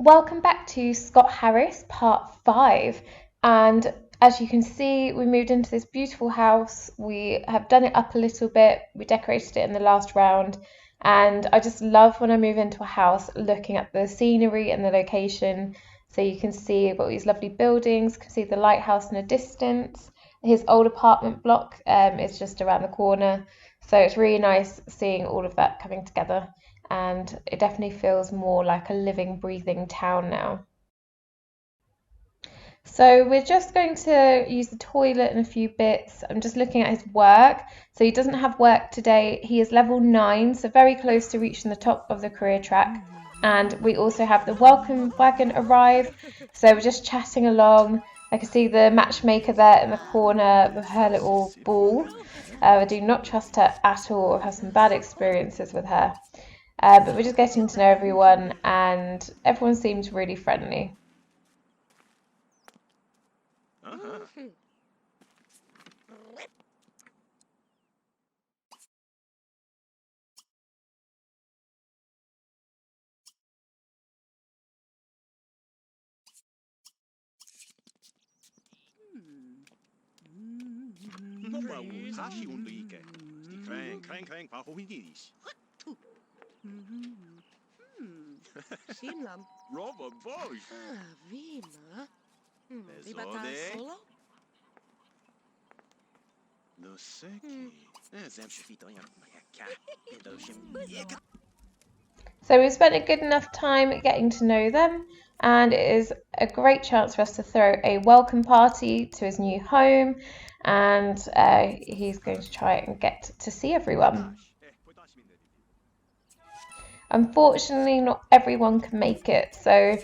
Welcome back to Scott Harris, part 5. And as you can see, we moved into this beautiful house. We have done it up a little bit. We decorated it in the last round. And I just love when I move into a house looking at the scenery and the location. So you can see we've got these lovely buildings, you can see the lighthouse in the distance. His old apartment block is just around the corner. So it's really nice seeing all of that coming together. And it definitely feels more like a living, breathing town now. So we're just going to use the toilet and a few bits. I'm just looking at his work. So he doesn't have work today. He is level 9, so very close to reaching the top of the career track. And we also have the welcome wagon arrive. So we're just chatting along. I can see the matchmaker there in the corner with her little ball. I do not trust her at all. I've had some bad experiences with her. But we're just getting to know everyone, and everyone seems really friendly. So we've spent a good enough time getting to know them, and it is a great chance for us to throw a welcome party to his new home, and he's going to try and get to see everyone. Unfortunately, not everyone can make it, so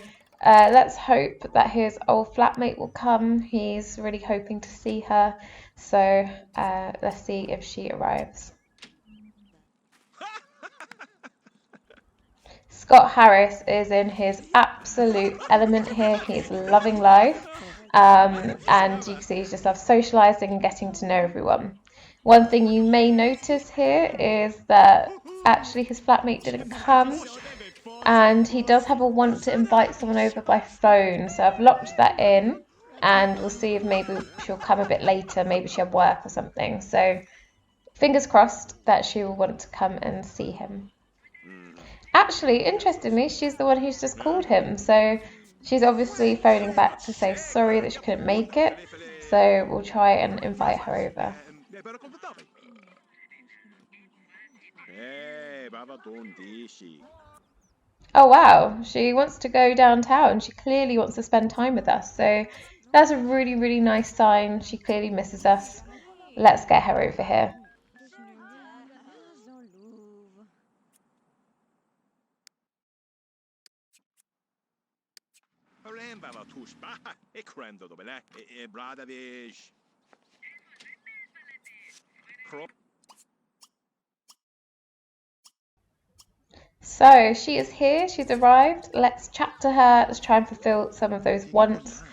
let's hope that his old flatmate will come. He's really hoping to see her, so let's see if she arrives. Scott Harris is in his absolute element here. He's loving life, and you can see he just loves socialising and getting to know everyone. One thing you may notice here is that actually his flatmate didn't come, and he does have a want to invite someone over by phone, so I've locked that in, and we'll see if maybe she'll come a bit later. Maybe she'll have work or something, so fingers crossed that she will want to come and see him. Actually, interestingly, she's the one who's just called him, so she's obviously phoning back to say sorry that she couldn't make it, so we'll try and invite her over. Oh wow, she wants to go downtown. She clearly wants to spend time with us, so that's a really, really nice sign. She clearly misses us. Let's get her over here. So she is here, she's arrived. Let's chat to her, let's try and fulfill some of those wants.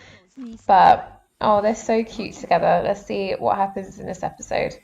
But, oh, they're so cute together. Let's see what happens in this episode.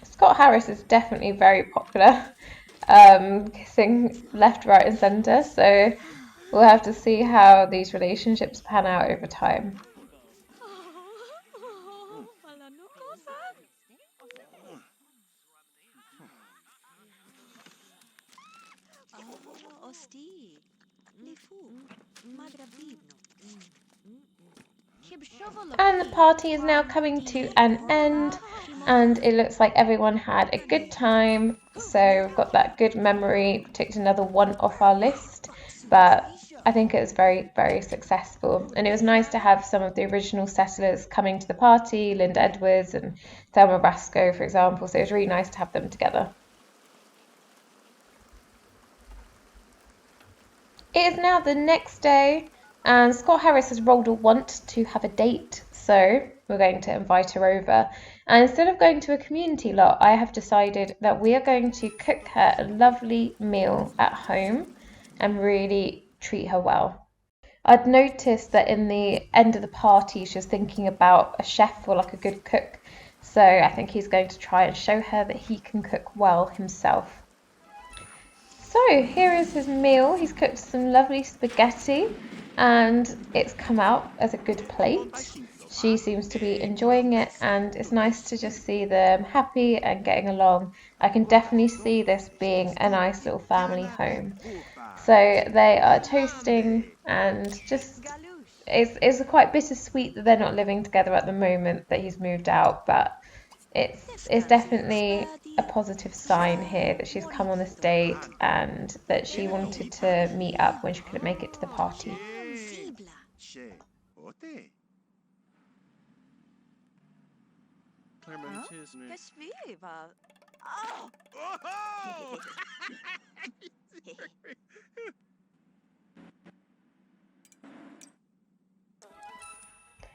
Scott Harris is definitely very popular, kissing left, right, and centre. So we'll have to see how these relationships pan out over time. And the party is now coming to an end, and it looks like everyone had a good time. So we've got that good memory, ticked another one off our list, but I think it was very, very successful. And it was nice to have some of the original settlers coming to the party, Linda Edwards and Thelma Rasco, for example. So it was really nice to have them together. It is now the next day, and Scott Harris has rolled a want to have a date, so we're going to invite her over. And instead of going to a community lot, I have decided that we are going to cook her a lovely meal at home and really treat her well. I'd noticed that in the end of the party, she was thinking about a chef or like a good cook. So I think he's going to try and show her that he can cook well himself. So here is his meal. He's cooked some lovely spaghetti and it's come out as a good plate. She seems to be enjoying it and it's nice to just see them happy and getting along. I can definitely see this being a nice little family home. So they are toasting and just it's quite bittersweet that they're not living together at the moment, that he's moved out, but it's definitely a positive sign here that she's come on this date and that she wanted to meet up when she couldn't make it to the party.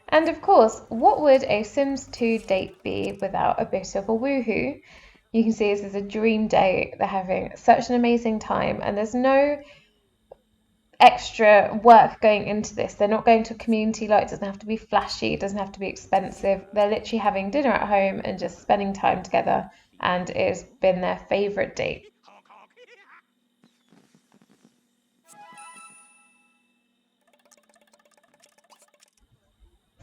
And of course, what would a Sims 2 date be without a bit of a woohoo? You can see this is a dream date. They're having such an amazing time and there's no extra work going into this. They're not going to a community lot. It doesn't have to be flashy. It doesn't have to be expensive. They're literally having dinner at home and just spending time together, and it's been their favourite date.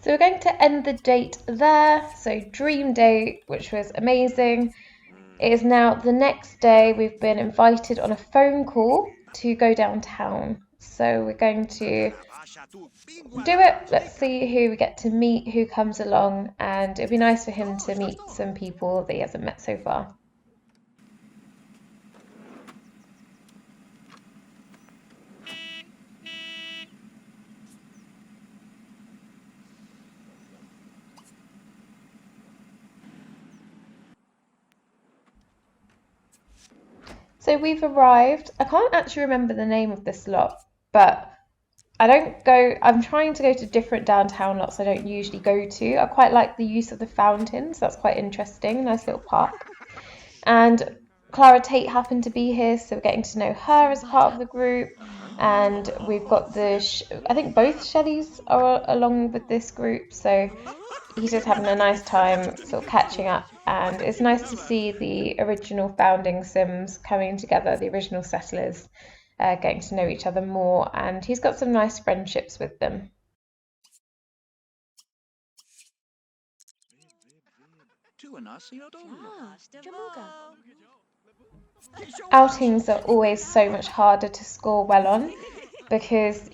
So we're going to end the date there. So dream date, which was amazing. It is now the next day. We've been invited on a phone call to go downtown. So we're going to do it. Let's see who we get to meet, who comes along, and it'd be nice for him to meet some people that he hasn't met so far. So we've arrived. I can't actually remember the name of this lot, but I'm trying to go to different downtown lots I don't usually go to. I quite like the use of the fountains. That's quite interesting. Nice little park. And Clara Tate happened to be here, so we're getting to know her as part of the group. And we've got I think both Shelleys are along with this group, so he's just having a nice time sort of catching up, and it's nice to see the original founding Sims coming together, the original settlers, getting to know each other more, and he's got some nice friendships with them. Outings are always so much harder to score well on because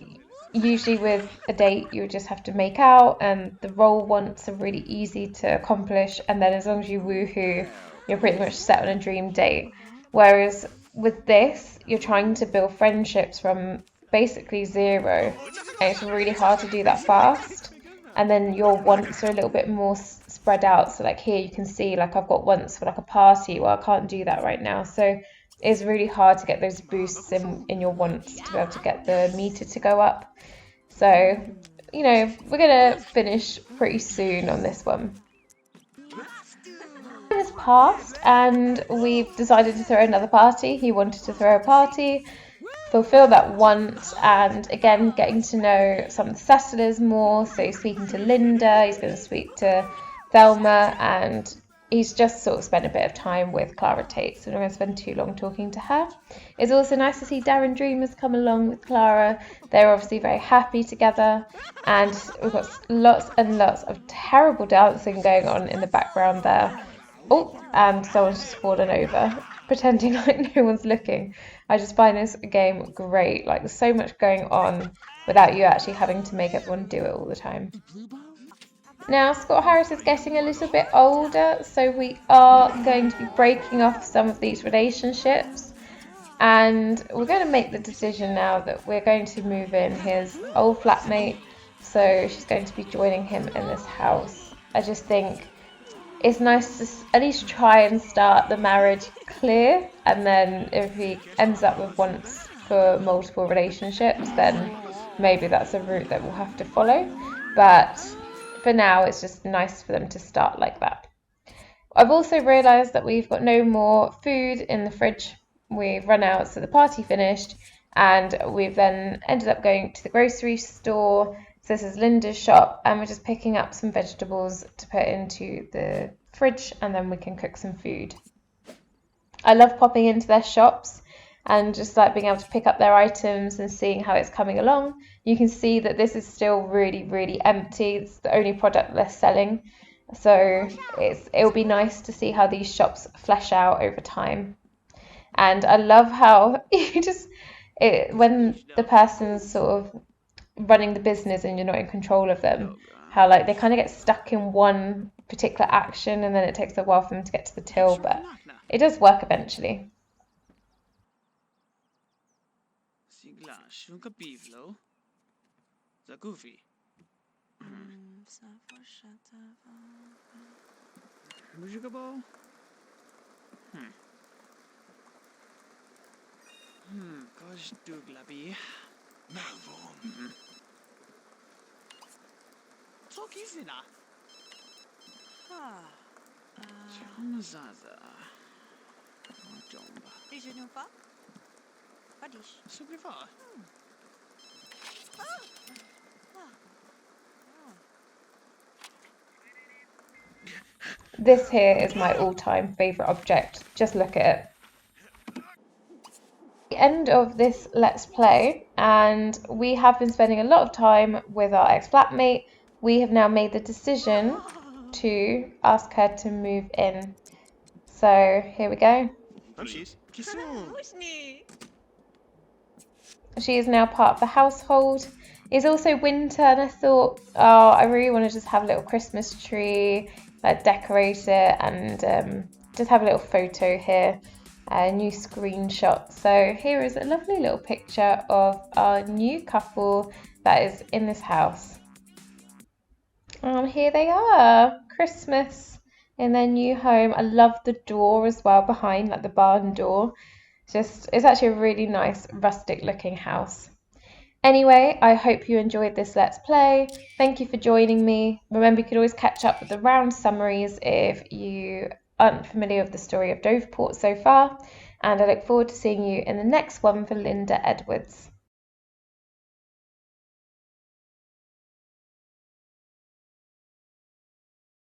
usually with a date you would just have to make out and the role wants are really easy to accomplish, and then as long as you woohoo you're pretty much set on a dream date. Whereas with this you're trying to build friendships from basically zero and it's really hard to do that fast, and then your wants are a little bit more spread out. So like here you can see like I've got wants for like a party, well I can't do that right now, so it's really hard to get those boosts in your wants to be able to get the meter to go up. So, you know, we're going to finish pretty soon on this one. Time has passed and we've decided to throw another party. He wanted to throw a party, fulfill that want, and again getting to know some of the settlers more. So he's speaking to Linda, he's going to speak to Thelma, and he's just sort of spent a bit of time with Clara Tate, so I'm not going to spend too long talking to her. It's also nice to see Darren Dreamers come along with Clara. They're obviously very happy together, and we've got lots and lots of terrible dancing going on in the background there. Oh, and someone's just fallen over, pretending like no one's looking. I just find this game great. Like there's so much going on without you actually having to make everyone do it all the time. Now, Scott Harris is getting a little bit older, so we are going to be breaking off some of these relationships, and we're going to make the decision now that we're going to move in his old flatmate, so she's going to be joining him in this house. I just think it's nice to at least try and start the marriage clear, and then if he ends up with wants for multiple relationships, then maybe that's a route that we'll have to follow. But for now, it's just nice for them to start like that. I've also realised that we've got no more food in the fridge. We've run out, so the party finished, and we've then ended up going to the grocery store. So this is Linda's shop, and we're just picking up some vegetables to put into the fridge, and then we can cook some food. I love popping into their shops and just like being able to pick up their items and seeing how it's coming along. You can see that this is still really, really empty. It's the only product they're selling. So it'll be nice to see how these shops flesh out over time. And I love how when the person's sort of running the business and you're not in control of them, how like they kind of get stuck in one particular action and then it takes a while for them to get to the till, but it does work eventually. This here is my all-time favourite object. Just look at it. The end of this Let's Play, and we have been spending a lot of time with our ex-flatmate. We have now made the decision to ask her to move in. So here we go. She is now part of the household. It's also winter, and I thought, oh, I really want to just have a little Christmas tree, like decorate it, and just have a little photo here, a new screenshot. So here is a lovely little picture of our new couple that is in this house. And here they are, Christmas in their new home. I love the door as well behind, like the barn door. It's actually a really nice rustic looking house. Anyway, I hope you enjoyed this Let's Play. Thank you for joining me. Remember, you could always catch up with the round summaries if you aren't familiar with the story of Doveport so far. And I look forward to seeing you in the next one for Linda Edwards.